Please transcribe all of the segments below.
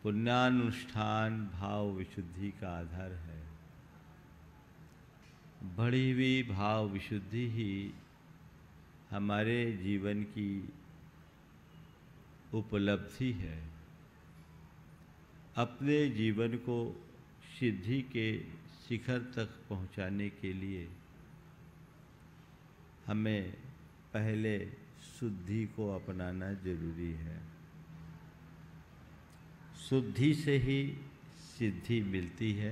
पुण्यानुष्ठान भाव विशुद्धि का आधार है। बढ़ी हुई भाव विशुद्धि ही हमारे जीवन की उपलब्धि है। अपने जीवन को सिद्धि के शिखर तक पहुंचाने के लिए हमें पहले शुद्धि को अपनाना जरूरी है। शुद्धि से ही सिद्धि मिलती है।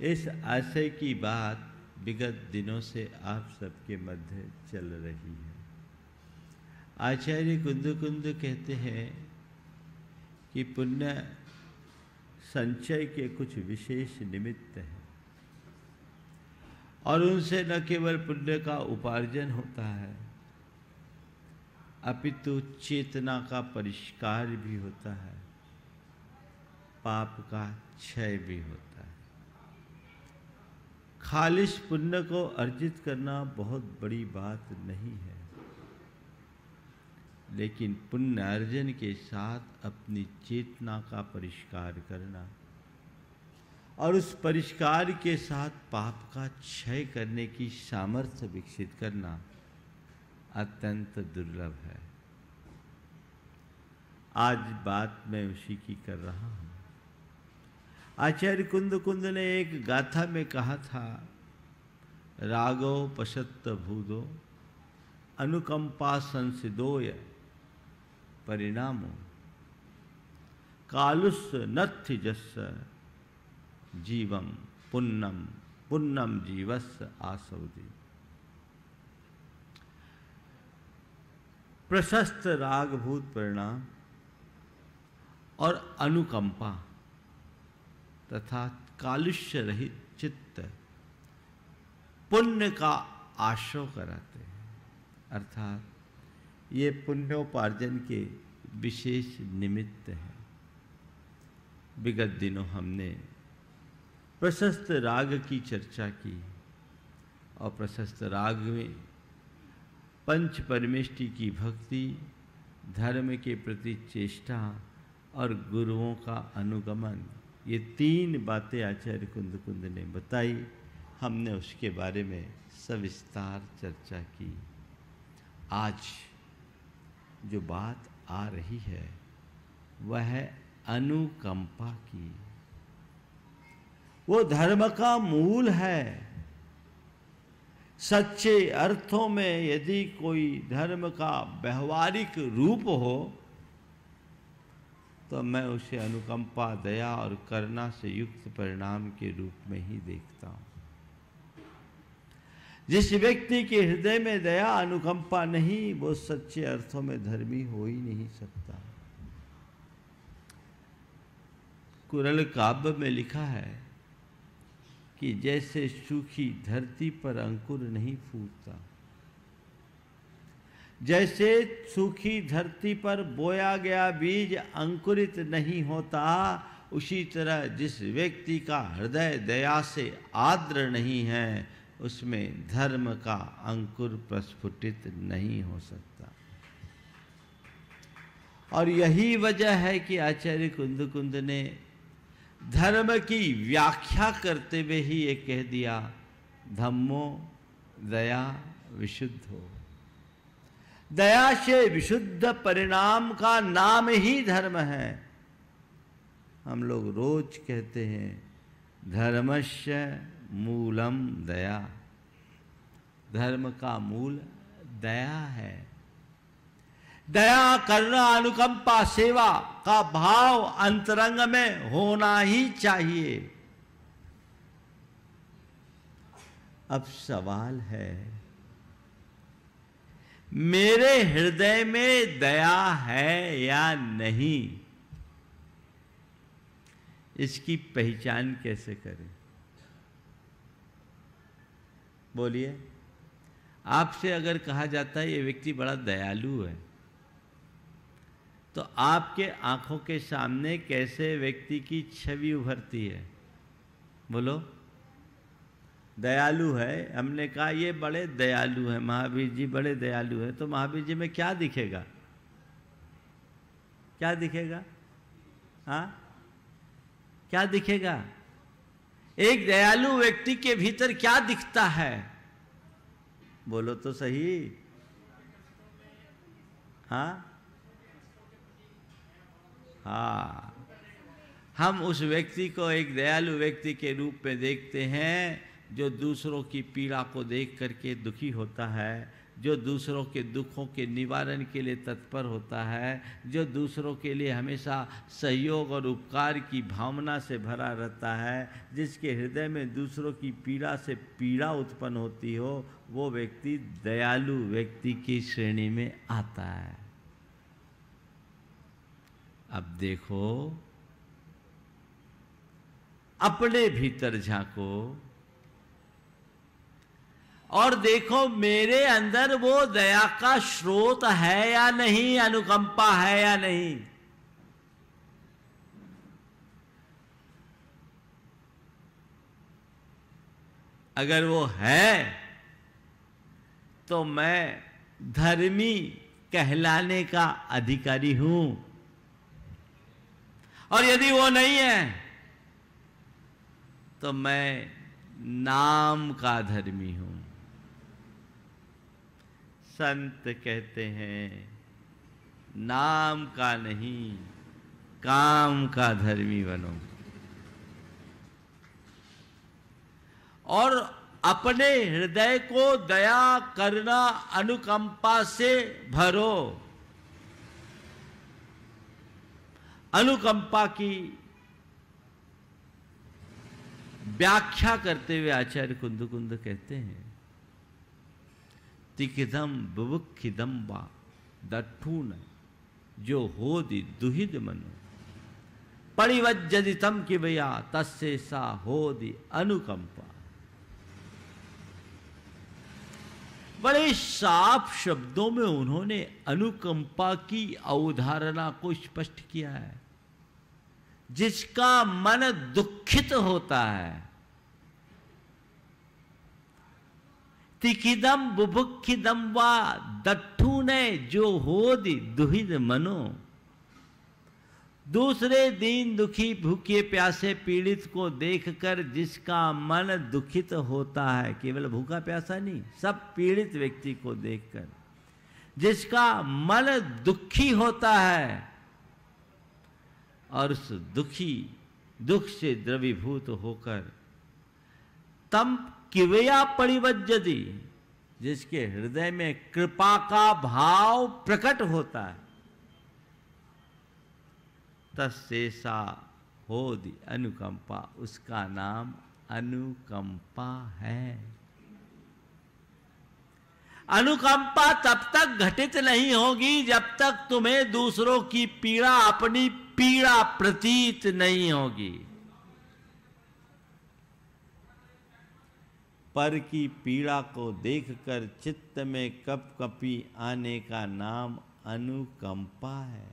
इस आशय की बात विगत दिनों से आप सबके मध्य चल रही है। आचार्य कुंद कहते हैं कि पुण्य संचय के कुछ विशेष निमित्त हैं और उनसे न केवल पुण्य का उपार्जन होता है अपितु चेतना का परिष्कार भी होता है, पाप का क्षय भी होता है। खालिश पुण्य को अर्जित करना बहुत बड़ी बात नहीं है, लेकिन पुण्य अर्जन के साथ अपनी चेतना का परिष्कार करना और उस परिष्कार के साथ पाप का क्षय करने की सामर्थ्य विकसित करना अत्यंत दुर्लभ है। आज बात मैं उसी की कर रहा हूं। आचार्य कुंद ने एक गाथा में कहा था, रागो पशत्त भूदो अनुकंपा संसिदोय परिणामो कालुस नत्थि जस्स जीवम पुन्नम जीवस्य आसौदी। प्रशस्त रागभूत परिणाम और अनुकंपा तथा कालुष्य रहित चित्त पुण्य का आश्रय कराते हैं। अर्थात ये पुण्योपार्जन के विशेष निमित्त हैं। विगत दिनों हमने प्रशस्त राग की चर्चा की और प्रशस्त राग में पंच परमेष्टि की भक्ति, धर्म के प्रति चेष्टा और गुरुओं का अनुगमन, ये तीन बातें आचार्य कुंद ने बताई। हमने उसके बारे में सविस्तार चर्चा की। आज जो बात आ रही है वह है अनुकंपा की। वो धर्म का मूल है। सच्चे अर्थों में यदि कोई धर्म का व्यवहारिक रूप हो तो मैं उसे अनुकंपा, दया और करुणा से युक्त परिणाम के रूप में ही देखता हूं। जिस व्यक्ति के हृदय में दया, अनुकंपा नहीं, वो सच्चे अर्थों में धर्मी हो ही नहीं सकता। कुरल काव्य में लिखा है कि जैसे सूखी धरती पर अंकुर नहीं फूटता, जैसे सूखी धरती पर बोया गया बीज अंकुरित नहीं होता, उसी तरह जिस व्यक्ति का हृदय दया से आर्द्र नहीं है उसमें धर्म का अंकुर प्रस्फुटित नहीं हो सकता। और यही वजह है कि आचार्य कुंद ने धर्म की व्याख्या करते हुए ही ये कह दिया, धम्मो दया विशुद्धो। दया से विशुद्ध परिणाम का नाम ही धर्म है। हम लोग रोज कहते हैं धर्मस्य मूलम दया। धर्म का मूल दया है। दया, करुणा, अनुकंपा, सेवा का भाव अंतरंग में होना ही चाहिए। अब सवाल है, मेरे हृदय में दया है या नहीं, इसकी पहचान कैसे करें? बोलिए। आपसे अगर कहा जाता है ये व्यक्ति बड़ा दयालु है, तो आपके आंखों के सामने कैसे व्यक्ति की छवि उभरती है? बोलो। दयालु है, हमने कहा ये बड़े दयालु हैं, महावीर जी बड़े दयालु हैं, तो महावीर जी में क्या दिखेगा? क्या दिखेगा? हाँ, क्या दिखेगा? एक दयालु व्यक्ति के भीतर क्या दिखता है? बोलो तो सही। हाँ हाँ, हम उस व्यक्ति को एक दयालु व्यक्ति के रूप में देखते हैं, जो दूसरों की पीड़ा को देख करके दुखी होता है, जो दूसरों के दुखों के निवारण के लिए तत्पर होता है, जो दूसरों के लिए हमेशा सहयोग और उपकार की भावना से भरा रहता है, जिसके हृदय में दूसरों की पीड़ा से पीड़ा उत्पन्न होती हो, वो व्यक्ति दयालु व्यक्ति की श्रेणी में आता है। अब देखो, अपने भीतर झांको और देखो मेरे अंदर वो दया का स्रोत है या नहीं, अनुकंपा है या नहीं। अगर वो है तो मैं धर्मी कहलाने का अधिकारी हूं, और यदि वो नहीं है तो मैं नाम का धर्मी हूं। संत कहते हैं नाम का नहीं, काम का धर्मी बनो। और अपने हृदय को दया करुणा अनुकंपा से भरो। अनुकंपा की व्याख्या करते हुए आचार्य कुंद कहते हैं, तिकिदम बुभुक्षिदम वा दठून जो होदि दुहिद मनो परिवज्जदितम कि भैया तस्से सा होदि अनुकंपा। बड़े साफ शब्दों में उन्होंने अनुकंपा की अवधारणा को स्पष्ट किया है। जिसका मन दुखित होता है, तिकिदम बुभुक्षिदम वा दठूने जो होदि दुहिद मनो। दूसरे दीन दुखी भूखे प्यासे पीड़ित को देखकर जिसका मन दुखित होता है, केवल भूखा प्यासा नहीं, सब पीड़ित व्यक्ति को देखकर जिसका मन दुखी होता है और उस दुख से द्रवीभूत होकर तम किवया परिवज्जति, जिसके हृदय में कृपा का भाव प्रकट होता है, तस्सेसा होदि अनुकंपा, उसका नाम अनुकंपा है। अनुकंपा तब तक घटित नहीं होगी जब तक तुम्हें दूसरों की पीड़ा अपनी पीड़ा प्रतीत नहीं होगी। पर की पीड़ा को देखकर चित्त में कपकपी आने का नाम अनुकंपा है।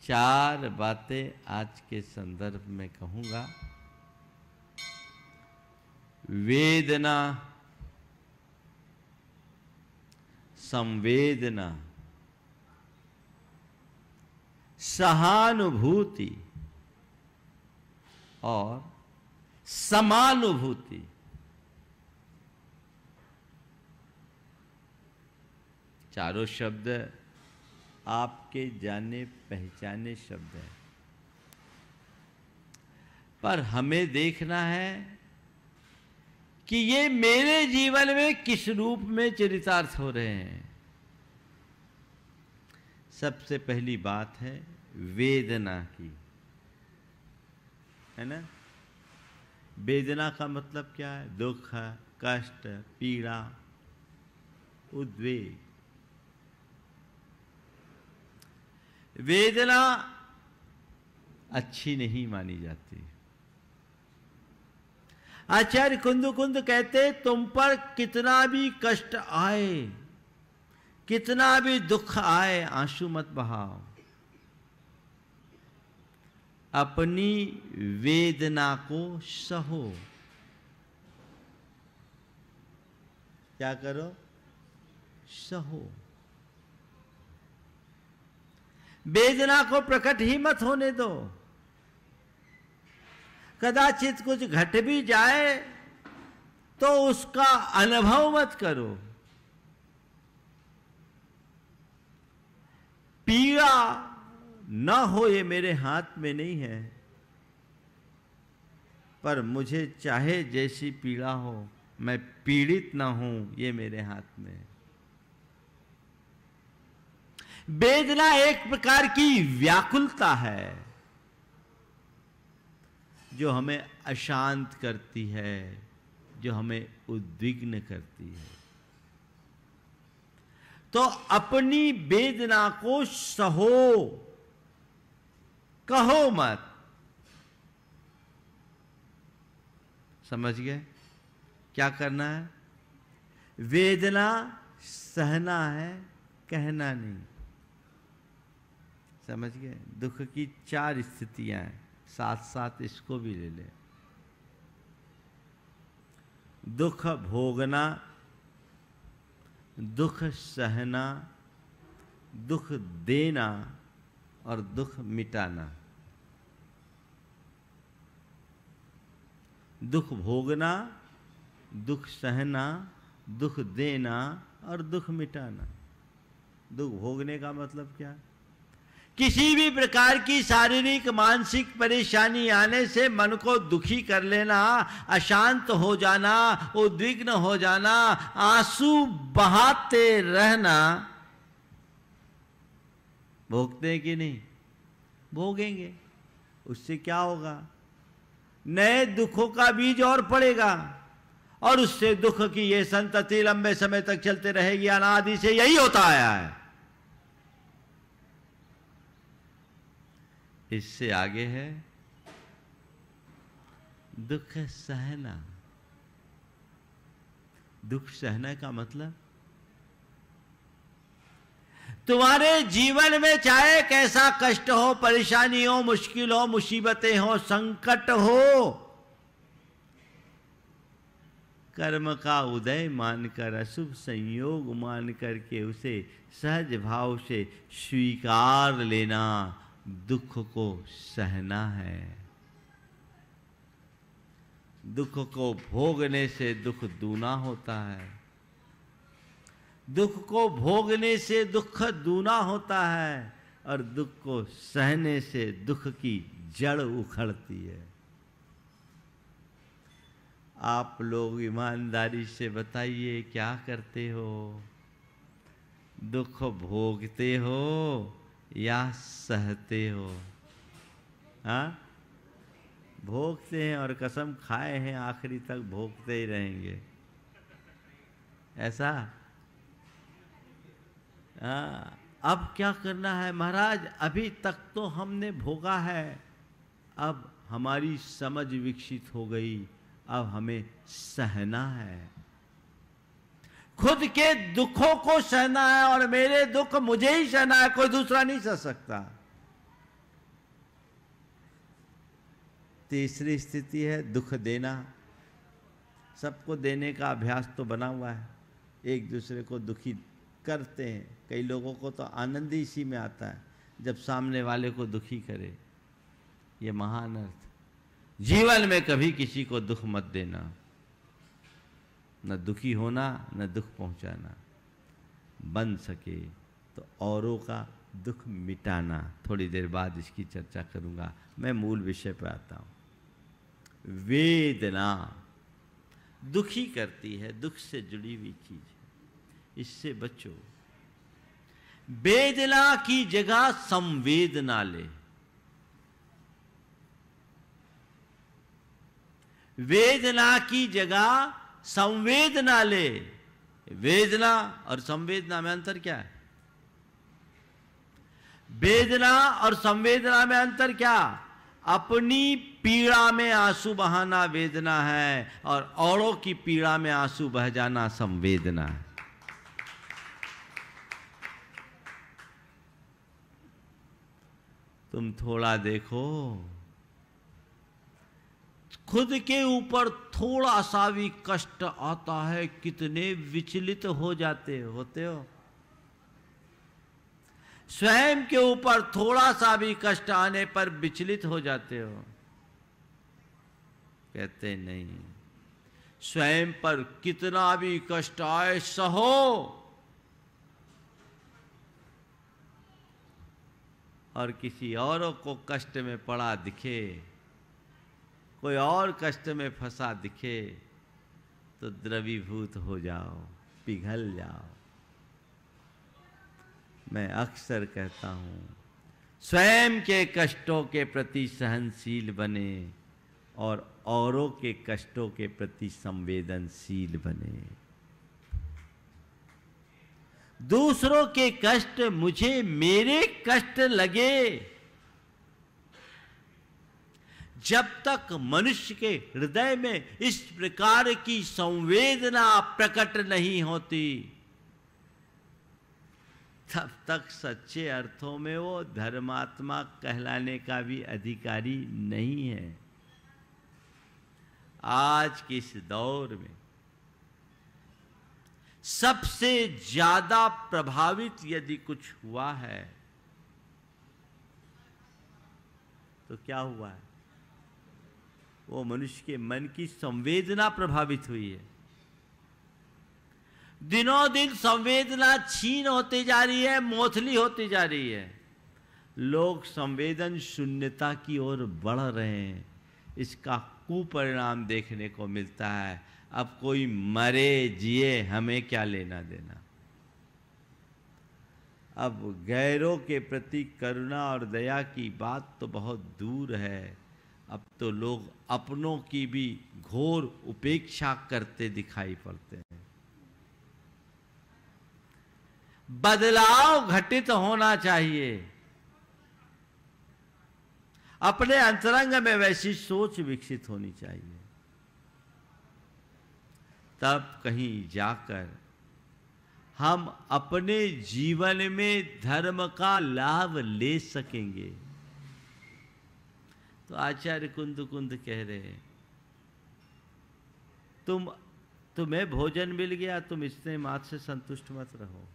चार बातें आज के संदर्भ में कहूंगा। वेदना, संवेदना, सहानुभूति और समानुभूति। चारों शब्द आपके जाने पहचाने शब्द हैं, पर हमें देखना है कि ये मेरे जीवन में किस रूप में चरितार्थ हो रहे हैं। सबसे पहली बात है वेदना की, है ना। वेदना का मतलब क्या है? दुख, कष्ट, पीड़ा, उद्वेग। वेदना अच्छी नहीं मानी जाती। आचार्य कुंद कहते, तुम पर कितना भी कष्ट आए, कितना भी दुख आए, आंसू मत बहाओ। अपनी वेदना को सहो। क्या करो? सहो। वेदना को प्रकट ही मत होने दो। कदाचित कुछ घट भी जाए तो उसका अनुभव मत करो। पीड़ा न हो ये मेरे हाथ में नहीं है, पर मुझे चाहे जैसी पीड़ा हो मैं पीड़ित ना हूं ये मेरे हाथ में है। वेदना एक प्रकार की व्याकुलता है जो हमें अशांत करती है, जो हमें उद्विग्न करती है। तो अपनी वेदना को सहो, कहो मत। समझ गए क्या करना है? वेदना सहना है, कहना नहीं। समझ गए? दुख की 4 स्थितियां हैं, साथ साथ इसको भी ले ले। दुख भोगना, दुख सहना, दुख देना और दुख मिटाना। दुख भोगना, दुख सहना, दुख देना और दुख मिटाना। दुख भोगने का मतलब क्या? किसी भी प्रकार की शारीरिक मानसिक परेशानी आने से मन को दुखी कर लेना, अशांत हो जाना, उद्विग्न हो जाना, आंसू बहाते रहना। भोगते हैं कि नहीं? भोगेंगे। उससे क्या होगा? नए दुखों का बीज और पड़ेगा और उससे दुख की ये संतति लंबे समय तक चलते रहेगी। अनादि से यही होता आया है। इससे आगे है दुख सहना। दुख सहना का मतलब तुम्हारे जीवन में चाहे कैसा कष्ट हो, परेशानी हो, मुश्किल हो, मुसीबतें हो, संकट हो, कर्म का उदय मानकर, अशुभ संयोग मान करके उसे सहज भाव से स्वीकार लेना, दुख को सहना है। दुख को भोगने से दुख दूना होता है। दुख को भोगने से दुख दूना होता है और दुख को सहने से दुख की जड़ उखड़ती है। आप लोग ईमानदारी से बताइए क्या करते हो? दुख भोगते हो या सहते हो? हाँ, भोगते हैं और कसम खाए हैं आखिरी तक भोगते ही रहेंगे, ऐसा? अब क्या करना है महाराज? अभी तक तो हमने भोगा है, अब हमारी समझ विकसित हो गई, अब हमें सहना है। खुद के दुखों को सहना है और मेरे दुख मुझे ही सहना है, कोई दूसरा नहीं सह सकता। तीसरी स्थिति है दुख देना। सबको देने का अभ्यास तो बना हुआ है, एक दूसरे को दुखी करते हैं। कई लोगों को तो आनंद ही इसी में आता है जब सामने वाले को दुखी करे। ये महान अर्थ। जीवन में कभी किसी को दुख मत देना, न दुखी होना न दुख पहुंचाना। बन सके तो औरों का दुख मिटाना। थोड़ी देर बाद इसकी चर्चा करूंगा। मैं मूल विषय पर आता हूं। वेदना दुखी करती है, दुख से जुड़ी हुई चीज है, इससे बचो। वेदना की जगह संवेदना ले। वेदना की जगह संवेदना ले। वेदना और संवेदना में अंतर क्या है? वेदना और संवेदना में अंतर क्या? अपनी पीड़ा में आंसू बहाना वेदना है और औरों की पीड़ा में आंसू बह जाना संवेदना है। तुम थोड़ा देखो, खुद के ऊपर थोड़ा सा भी कष्ट आता है, कितने विचलित हो जाते होते हो। स्वयं के ऊपर थोड़ा सा भी कष्ट आने पर विचलित हो जाते हो। कहते नहीं, स्वयं पर कितना भी कष्ट आए सहो, और किसी औरों को कष्ट में पड़ा दिखे, कोई और कष्ट में फंसा दिखे, तो द्रवीभूत हो जाओ, पिघल जाओ। मैं अक्सर कहता हूं, स्वयं के कष्टों के प्रति सहनशील बने और औरों के कष्टों के प्रति संवेदनशील बने। दूसरों के कष्ट मुझे मेरे कष्ट लगे, जब तक मनुष्य के हृदय में इस प्रकार की संवेदना प्रकट नहीं होती, तब तक सच्चे अर्थों में वो धर्मात्मा कहलाने का भी अधिकारी नहीं है। आज के इस दौर में सबसे ज्यादा प्रभावित यदि कुछ हुआ है तो क्या हुआ है? वो मनुष्य के मन की संवेदना प्रभावित हुई है। दिनों दिन संवेदना छीन होती जा रही है, मोथली होती जा रही है। लोग संवेदन शून्यता की ओर बढ़ रहे हैं। इसका कुपरिणाम देखने को मिलता है। अब कोई मरे जिए हमें क्या लेना देना। अब गैरों के प्रति करुणा और दया की बात तो बहुत दूर है। अब तो लोग अपनों की भी घोर उपेक्षा करते दिखाई पड़ते हैं। बदलाव घटित होना चाहिए। अपने अंतरंग में वैसी सोच विकसित होनी चाहिए, तब कहीं जाकर हम अपने जीवन में धर्म का लाभ ले सकेंगे। तो आचार्य कुंद कह रहे हैं, तुम्हें भोजन मिल गया, तुम इतने मात्र से संतुष्ट मत रहो।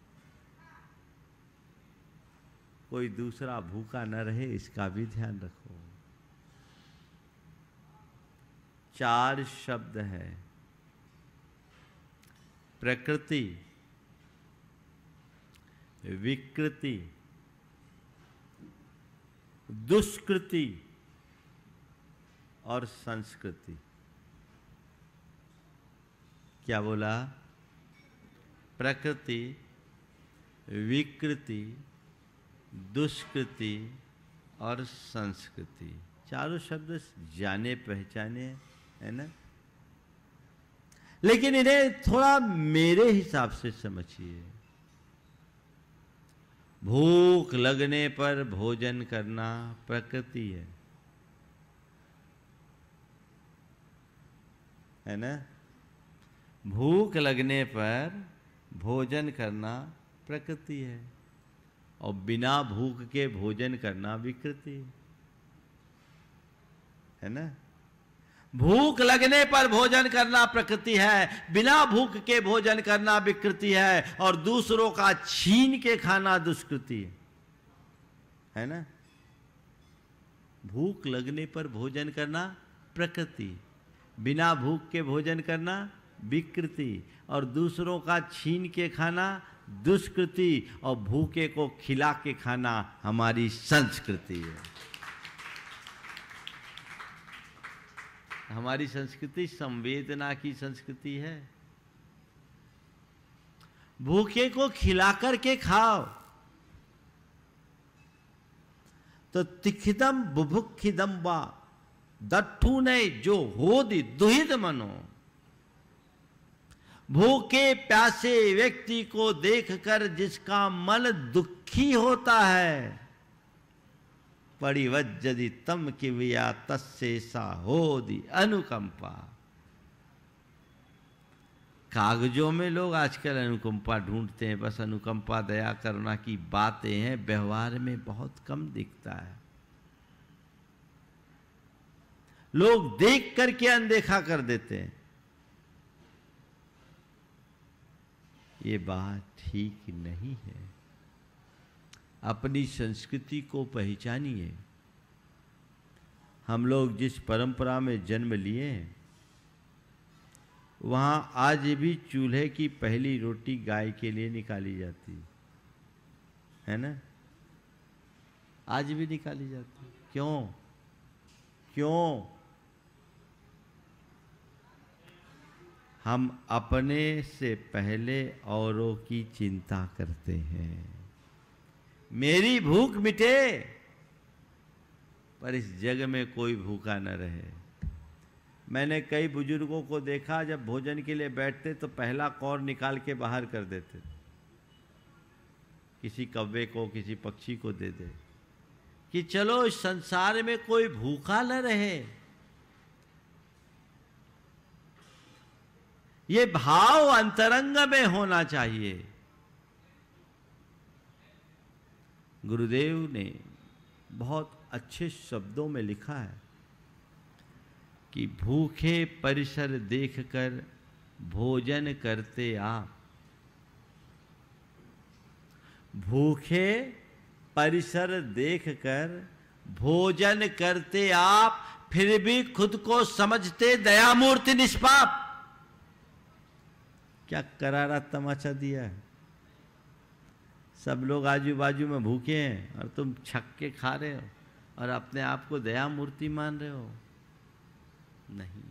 कोई दूसरा भूखा न रहे, इसका भी ध्यान रखो। 4 शब्द है: प्रकृति, विकृति, दुष्कृति और संस्कृति। क्या बोला? प्रकृति, विकृति, दुष्कृति और संस्कृति। चारों शब्द जाने पहचाने है ना, लेकिन इन्हें थोड़ा मेरे हिसाब से समझिए। भूख लगने पर भोजन करना प्रकृति है ना। भूख लगने पर भोजन करना प्रकृति है, और बिना भूख के भोजन करना विकृति है ना। भूख लगने पर भोजन करना प्रकृति है, बिना भूख के भोजन करना विकृति है, और दूसरों का छीन के खाना दुष्कृति है ना। भूख लगने पर भोजन करना प्रकृति, बिना भूख के भोजन करना विकृति, और दूसरों का छीन के खाना दुष्कृति, और भूखे को खिला के खाना हमारी संस्कृति है। हमारी संस्कृति संवेदना की संस्कृति है। भूखे को खिला करके खाओ तो तिखिदम बुभुक्षिदम वा दट्ठू ने जो होदि दुहित मनो। भूखे प्यासे व्यक्ति को देखकर जिसका मन दुखी होता है, परिवज्जति तम किविया तस्से सा होदि अनुकंपा। कागजों में लोग आजकल अनुकंपा ढूंढते हैं, बस अनुकंपा दया करुणा की बातें हैं, व्यवहार में बहुत कम दिखता है। लोग देख करके अनदेखा कर देते हैं। ये बात ठीक नहीं है। अपनी संस्कृति को पहचानिए। हम लोग जिस परंपरा में जन्म लिए हैं, वहाँ आज भी चूल्हे की पहली रोटी गाय के लिए निकाली जाती है ना? आज भी निकाली जाती है। क्यों? क्यों? हम अपने से पहले औरों की चिंता करते हैं। मेरी भूख मिटे, पर इस जग में कोई भूखा न रहे। मैंने कई बुजुर्गों को देखा, जब भोजन के लिए बैठते तो पहला कौर निकाल के बाहर कर देते, किसी कौवे को, किसी पक्षी को दे दे, कि चलो इस संसार में कोई भूखा न रहे। ये भाव अंतरंग में होना चाहिए। गुरुदेव ने बहुत अच्छे शब्दों में लिखा है कि भूखे परिसर देखकर भोजन करते आप। भूखे परिसर देखकर भोजन करते आप, फिर भी खुद को समझते दयामूर्ति निष्पाप। क्या करारा तमाचा दिया है। सब लोग आजू बाजू में भूखे हैं और तुम छक के खा रहे हो और अपने आप को दया मूर्ति मान रहे हो। नहीं,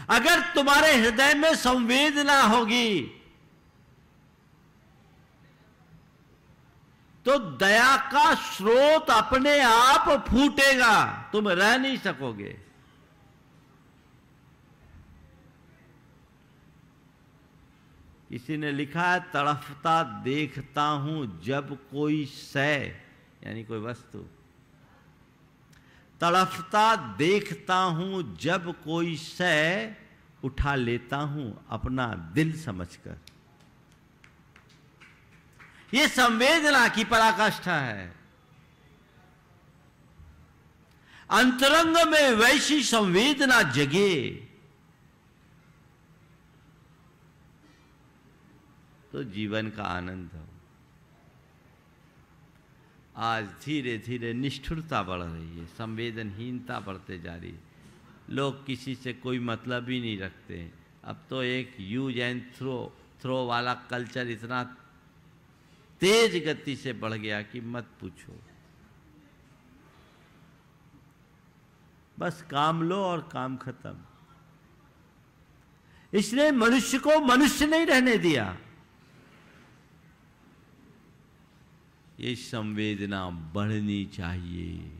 अगर तुम्हारे हृदय में संवेदना होगी तो दया का स्रोत अपने आप फूटेगा, तुम रह नहीं सकोगे। किसी ने लिखा है, तड़फता देखता हूं जब कोई शय, यानी कोई वस्तु, तड़फता देखता हूं जब कोई शय, उठा लेता हूं अपना दिल समझकर। यह संवेदना की पराकाष्ठा है। अंतरंग में वैसी संवेदना जगे तो जीवन का आनंद हो। आज धीरे धीरे निष्ठुरता बढ़ रही है, संवेदनहीनता बढ़ते जा रही है। लोग किसी से कोई मतलब ही नहीं रखते। अब तो एक यूज एंड थ्रो वाला कल्चर इतना तेज गति से बढ़ गया कि मत पूछो। बस काम लो और काम खत्म। इसने मनुष्य को मनुष्य नहीं रहने दिया। ये संवेदना बढ़नी चाहिए।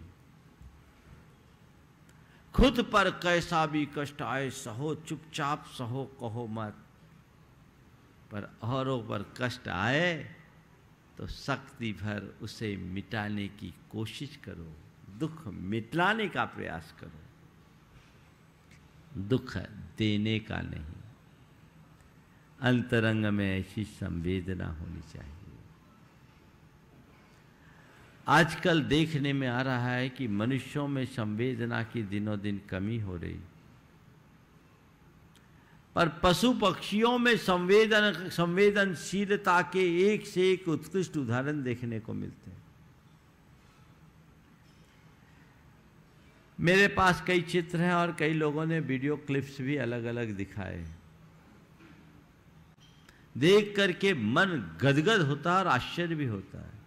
खुद पर कैसा भी कष्ट आए सहो, चुपचाप सहो, कहो मत। पर औरों पर कष्ट आए तो शक्ति भर उसे मिटाने की कोशिश करो, दुख मिटाने का प्रयास करो, दुख देने का नहीं। अंतरंग में ऐसी संवेदना होनी चाहिए। आजकल देखने में आ रहा है कि मनुष्यों में संवेदना की दिनों दिन कमी हो रही, पर पशु पक्षियों में संवेदनशीलता के एक से एक उत्कृष्ट उदाहरण देखने को मिलते हैं। मेरे पास कई चित्र हैं और कई लोगों ने वीडियो क्लिप्स भी अलग अलग दिखाए। देख करके मन गदगद होता है और आश्चर्य भी होता है।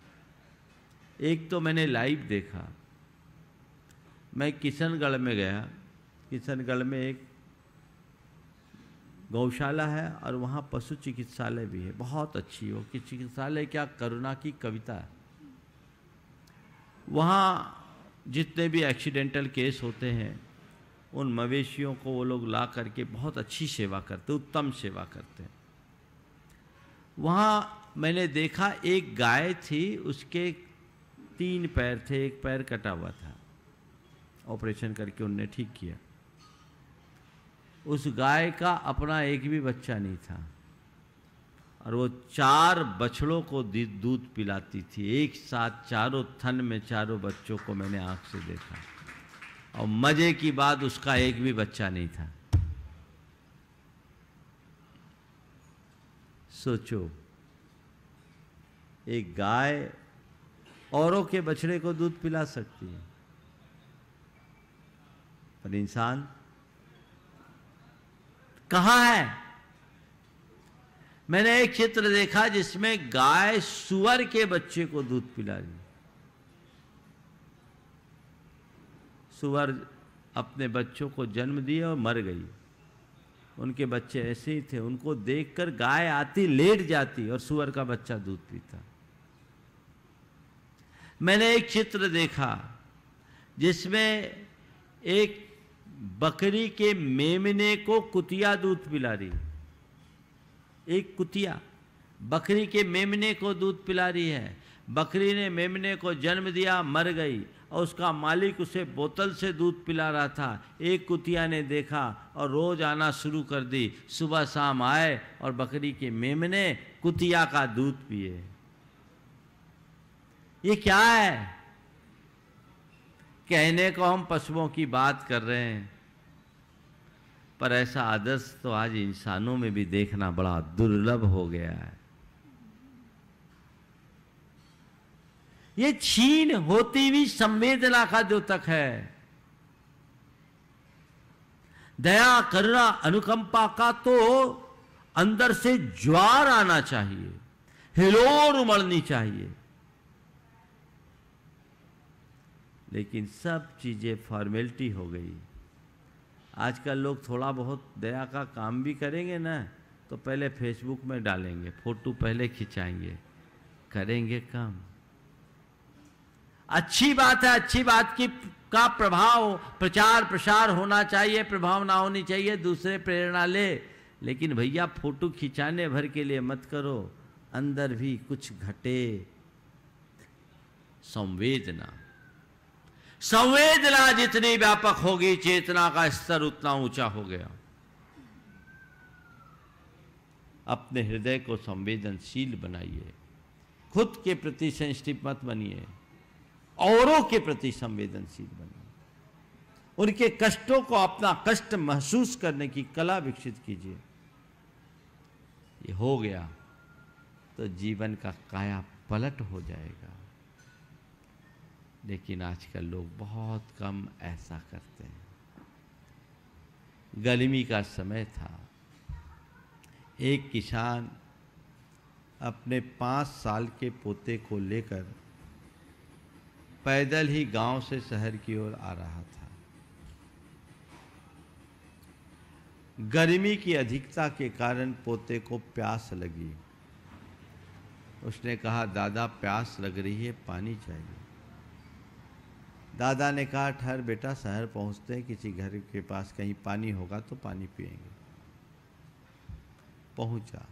एक तो मैंने लाइव देखा, मैं किशनगढ़ में गया। किशनगढ़ में एक गौशाला है और वहाँ पशु चिकित्सालय भी है, बहुत अच्छी हो कि चिकित्सालय क्या, करुणा की कविता है। वहाँ जितने भी एक्सीडेंटल केस होते हैं उन मवेशियों को वो लोग ला करके बहुत अच्छी सेवा करते, उत्तम सेवा करते हैं। वहाँ मैंने देखा एक गाय थी, उसके 3 पैर थे, एक पैर कटा हुआ था, ऑपरेशन करके उनने ठीक किया। उस गाय का अपना एक भी बच्चा नहीं था और वो 4 बछड़ों को दूध पिलाती थी एक साथ, चारों थन में, चारों बच्चों को मैंने आंख से देखा। और मजे की बात, उसका एक भी बच्चा नहीं था। सोचो, एक गाय औरों के बछड़े को दूध पिला सकती है, पर इंसान कहां है? मैंने एक चित्र देखा जिसमें गाय सुअर के बच्चे को दूध पिला रही। सुअर अपने बच्चों को जन्म दिया और मर गई। उनके बच्चे ऐसे ही थे, उनको देखकर गाय आती, लेट जाती और सुअर का बच्चा दूध पीता। मैंने एक चित्र देखा जिसमें एक बकरी के मेमने को कुतिया दूध पिला रही। एक कुतिया बकरी के मेमने को दूध पिला रही है। बकरी ने मेमने को जन्म दिया, मर गई और उसका मालिक उसे बोतल से दूध पिला रहा था। एक कुतिया ने देखा और रोज आना शुरू कर दी। सुबह शाम आए और बकरी के मेमने कुतिया का दूध पिए। ये क्या है? कहने को हम पशुओं की बात कर रहे हैं, पर ऐसा आदर्श तो आज इंसानों में भी देखना बड़ा दुर्लभ हो गया है। ये क्षीण होती हुई संवेदना का द्योतक है। दया, करुणा, अनुकंपा का तो अंदर से ज्वार आना चाहिए, हिलोर उमड़नी चाहिए, लेकिन सब चीजें फॉर्मेलिटी हो गई। आजकल लोग थोड़ा बहुत दया का काम भी करेंगे ना, तो पहले फेसबुक में डालेंगे, फोटो पहले खिंचाएंगे, करेंगे कम। अच्छी बात है, अच्छी बात की का प्रभाव, प्रचार प्रसार होना चाहिए, प्रभावना होनी चाहिए, दूसरे प्रेरणा ले, लेकिन भैया फोटो खिंचाने भर के लिए मत करो, अंदर भी कुछ घटे। संवेदना, संवेदना जितनी व्यापक होगी, चेतना का स्तर उतना ऊंचा हो गया। अपने हृदय को संवेदनशील बनाइए, खुद के प्रति सेंसिटिव मत बनिए, औरों के प्रति संवेदनशील बनिए। उनके कष्टों को अपना कष्ट महसूस करने की कला विकसित कीजिए। ये हो गया तो जीवन का काया पलट हो जाएगा। लेकिन आजकल लोग बहुत कम ऐसा करते हैं। गर्मी का समय था, एक किसान अपने 5 साल के पोते को लेकर पैदल ही गांव से शहर की ओर आ रहा था। गर्मी की अधिकता के कारण पोते को प्यास लगी। उसने कहा, दादा प्यास लग रही है, पानी चाहिए। दादा ने कहा, ठहर बेटा, शहर पहुंचते हैं, किसी घर के पास कहीं पानी होगा तो पानी पिएंगे। पहुंचा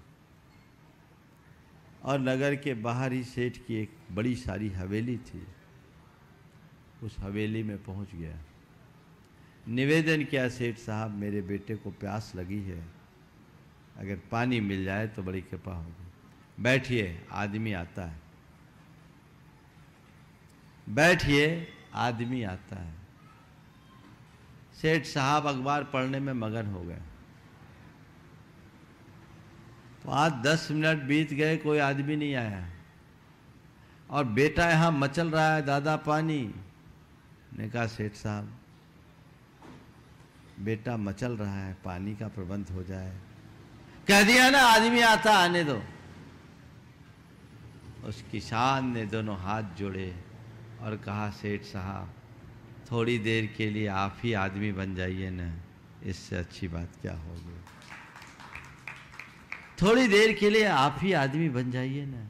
और नगर के बाहर ही सेठ की एक बड़ी सारी हवेली थी। उस हवेली में पहुंच गया, निवेदन किया, सेठ साहब मेरे बेटे को प्यास लगी है, अगर पानी मिल जाए तो बड़ी कृपा होगी। बैठिए, आदमी आता है। बैठिए, आदमी आता है। सेठ साहब अखबार पढ़ने में मगन हो गए। तो आज 10 मिनट बीत गए, कोई आदमी नहीं आया और बेटा यहां मचल रहा है, दादा पानी। ने कहा, सेठ साहब बेटा मचल रहा है, पानी का प्रबंध हो जाए। कह दिया ना, आदमी आता, आने दो। उस किसान ने दोनों हाथ जोड़े और कहा, सेठ साहब थोड़ी देर के लिए आप ही आदमी बन जाइए ना, इससे अच्छी बात क्या होगी। थोड़ी देर के लिए आप ही आदमी बन जाइए ना।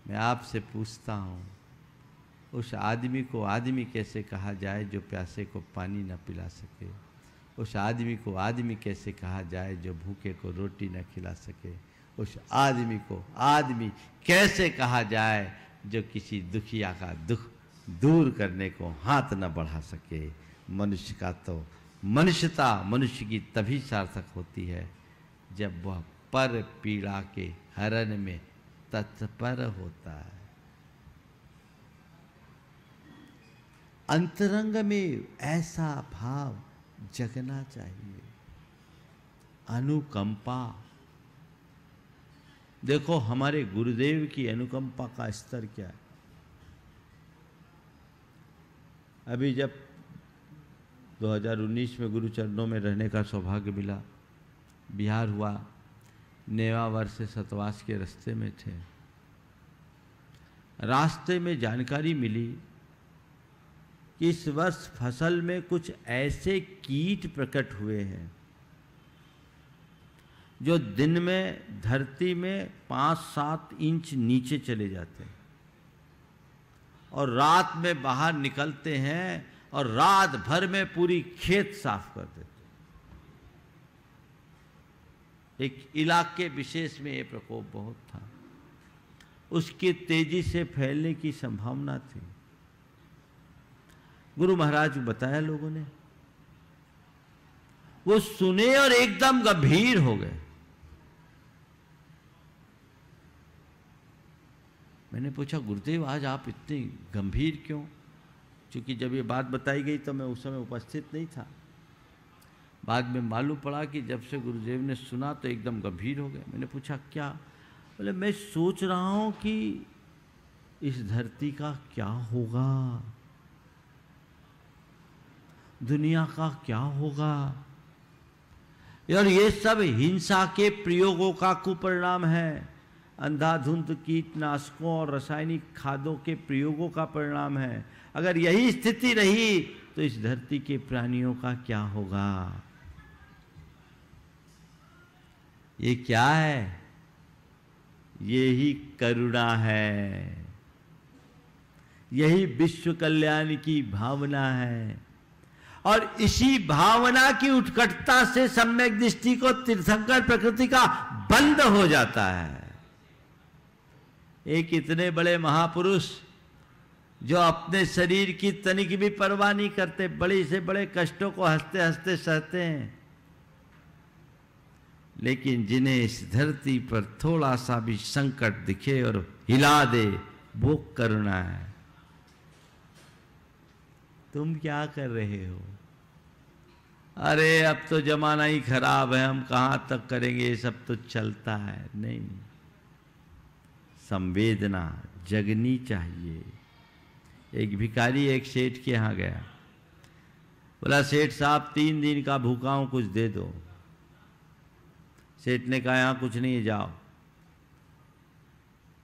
मैं आपसे पूछता हूँ, उस आदमी को आदमी कैसे कहा जाए जो प्यासे को पानी न पिला सके? उस आदमी को आदमी कैसे कहा जाए जो भूखे को रोटी न खिला सके? उस आदमी को आदमी कैसे कहा जाए जो किसी दुखिया का दुख दूर करने को हाथ न बढ़ा सके? मनुष्य का तो मनुष्यता मनुष्य की तभी सार्थक होती है जब वह पर पीड़ा के हरण में तत्पर होता है। अंतरंग में ऐसा भाव जगना चाहिए, अनुकंपा। देखो हमारे गुरुदेव की अनुकंपा का स्तर क्या है। अभी जब 2019 में गुरु चरणों में रहने का सौभाग्य मिला, बिहार हुआ, नेवावर से सतवास के रास्ते में थे। रास्ते में जानकारी मिली कि इस वर्ष फसल में कुछ ऐसे कीट प्रकट हुए हैं जो दिन में धरती में 5-7 इंच नीचे चले जाते हैं और रात में बाहर निकलते हैं और रात भर में पूरी खेत साफ कर देते हैं। एक इलाके विशेष में ये प्रकोप बहुत था, उसकी तेजी से फैलने की संभावना थी। गुरु महाराज को बताया लोगों ने, वो सुने और एकदम गंभीर हो गए। मैंने पूछा, गुरुदेव आज आप इतने गंभीर क्यों? क्योंकि जब ये बात बताई गई तो मैं उस समय उपस्थित नहीं था। बाद में मालूम पड़ा कि जब से गुरुदेव ने सुना तो एकदम गंभीर हो गए। मैंने पूछा क्या? बोले मैं सोच रहा हूं कि इस धरती का क्या होगा, दुनिया का क्या होगा। और ये सब हिंसा के प्रयोगों का कुपरिणाम है, अंधाधुंध कीटनाशकों और रासायनिक खादों के प्रयोगों का परिणाम है। अगर यही स्थिति रही तो इस धरती के प्राणियों का क्या होगा। ये क्या है? ये ही करुणा है, यही विश्व कल्याण की भावना है। और इसी भावना की उत्कटता से सम्यक दृष्टि को तीर्थंकर प्रकृति का बंद हो जाता है। एक इतने बड़े महापुरुष जो अपने शरीर की तनिक भी परवाह नहीं करते, बड़े से बड़े कष्टों को हंसते हंसते सहते हैं, लेकिन जिन्हें इस धरती पर थोड़ा सा भी संकट दिखे और हिला दे, वो करुणा है। तुम क्या कर रहे हो? अरे अब तो जमाना ही खराब है, हम कहां तक करेंगे, ये सब तो चलता है। नहीं, संवेदना जगनी चाहिए। एक भिखारी एक सेठ के यहां गया, बोला सेठ साहब 3 दिन का भूखा हूं, कुछ दे दो। सेठ ने कहा यहां कुछ नहीं है, जाओ।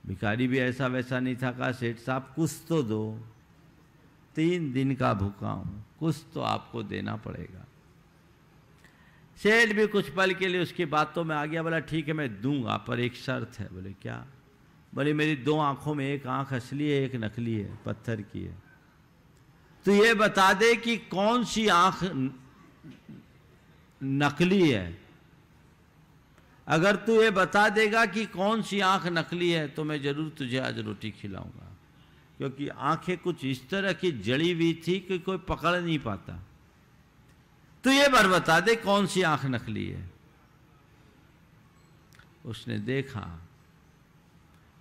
भिखारी भी ऐसा वैसा नहीं था, कहा सेठ साहब कुछ तो दो, 3 दिन का भूखा हूं, कुछ तो आपको देना पड़ेगा। सेठ भी कुछ पल के लिए उसकी बातों में आ गया, बोला ठीक है मैं दूंगा, पर एक शर्त है। बोले क्या? बोले मेरी 2 आंखों में एक आंख असली है, एक नकली है, पत्थर की है। तो ये बता दे कि कौन सी आंख नकली है। अगर तू ये बता देगा कि कौन सी आंख नकली है तो मैं जरूर तुझे आज रोटी खिलाऊंगा, क्योंकि आंखें कुछ इस तरह की जड़ी हुई थी कि कोई पकड़ नहीं पाता। तो ये बार बता दे कौन सी आंख नकली है। उसने देखा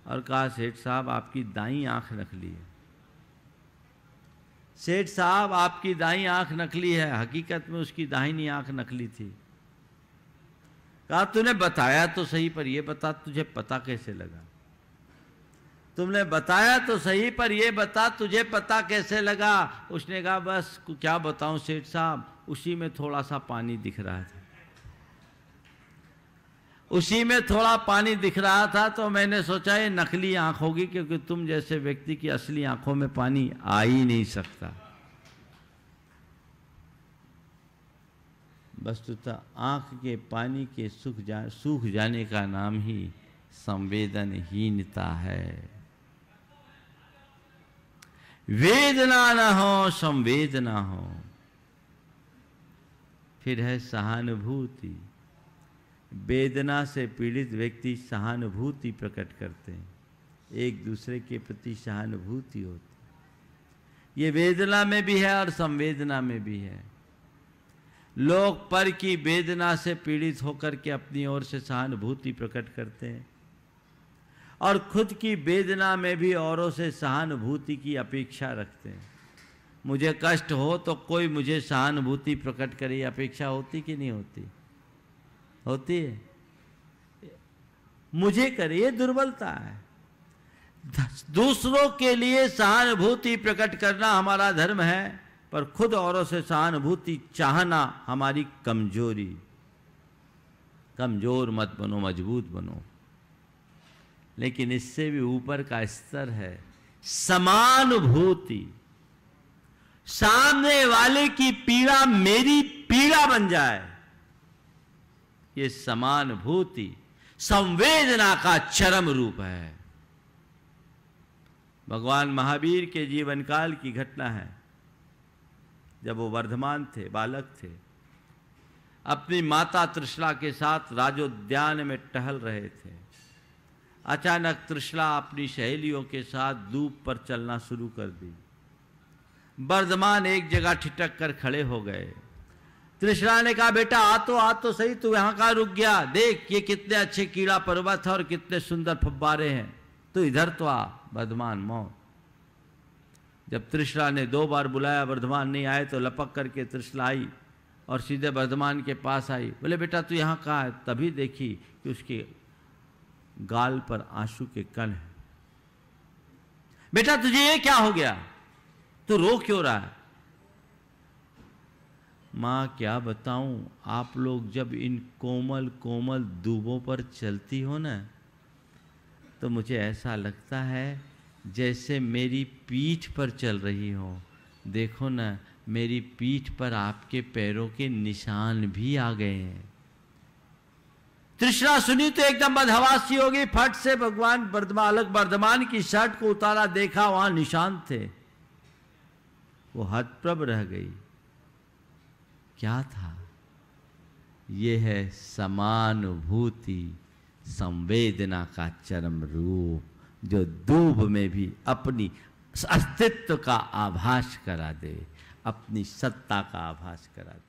और कहा सेठ साहब आपकी दाईं आंख नकली है। सेठ साहब आपकी दाईं आंख नकली है, हकीकत में उसकी दाहिनी आंख नकली थी। कहा तूने बताया तो सही, पर यह बता तुझे पता कैसे लगा। तुमने बताया तो सही, पर यह बता तुझे पता कैसे लगा। उसने कहा बस क्या बताऊं सेठ साहब, उसी में थोड़ा सा पानी दिख रहा था, उसी में थोड़ा पानी दिख रहा था, तो मैंने सोचा ये नकली आंख होगी, क्योंकि तुम जैसे व्यक्ति की असली आंखों में पानी आ ही नहीं सकता। वस्तुतः आंख के पानी के सूख जाने का नाम ही संवेदनहीनता है। वेदना न हो, संवेदना हो। फिर है सहानुभूति। वेदना से पीड़ित व्यक्ति सहानुभूति प्रकट करते हैं, एक दूसरे के प्रति सहानुभूति होती। ये वेदना में भी है और संवेदना में भी है। लोग पर की वेदना से पीड़ित होकर के अपनी ओर से सहानुभूति प्रकट करते हैं और खुद की वेदना में भी औरों से सहानुभूति की अपेक्षा रखते हैं। मुझे कष्ट हो तो कोई मुझे सहानुभूति प्रकट करे, अपेक्षा होती कि नहीं होती? होती है। मुझे करे, ये दुर्बलता है। दूसरों के लिए सहानुभूति प्रकट करना हमारा धर्म है, पर खुद औरों से सहानुभूति चाहना हमारी कमजोरी। कमजोर मत बनो, मजबूत बनो। लेकिन इससे भी ऊपर का स्तर है समानुभूति। सामने वाले की पीड़ा मेरी पीड़ा बन जाए, ये समानुभूति संवेदना का चरम रूप है। भगवान महावीर के जीवन काल की घटना है। जब वो वर्धमान थे, बालक थे, अपनी माता त्रिशला के साथ राजोद्यान में टहल रहे थे। अचानक त्रिशला अपनी सहेलियों के साथ दूब पर चलना शुरू कर दी। वर्धमान एक जगह ठिठक कर खड़े हो गए। त्रिशला ने कहा, बेटा आ तो सही, तू यहां कहां रुक गया? देख ये कितने अच्छे कीड़ा पर्वत है और कितने सुंदर फव्वारे हैं, तो इधर तो आ। वर्धमान मौत। जब त्रिशला ने 2 बार बुलाया, वर्धमान नहीं आए, तो लपक करके त्रिशला आई और सीधे वर्धमान के पास आई। बोले, बेटा तू यहाँ कहाँ है? तभी देखी कि उसके गाल पर आंसू के कण हैं। बेटा तुझे ये क्या हो गया? तू रो क्यों रहा है? माँ क्या बताऊं, आप लोग जब इन कोमल कोमल दूबों पर चलती हो ना, तो मुझे ऐसा लगता है जैसे मेरी पीठ पर चल रही हो। देखो ना, मेरी पीठ पर आपके पैरों के निशान भी आ गए हैं। त्रिशला सुनी तो एकदम बदहवासी हो गई। फट से भगवान वर्धमान की शर्ट को उतारा, देखा वहां निशान थे। वो हतप्रभ रह गई। क्या था? ये है समानुभूति, संवेदना का चरम रूप, जो दूब में भी अपनी अस्तित्व का आभास करा दे, अपनी सत्ता का आभास करा दे।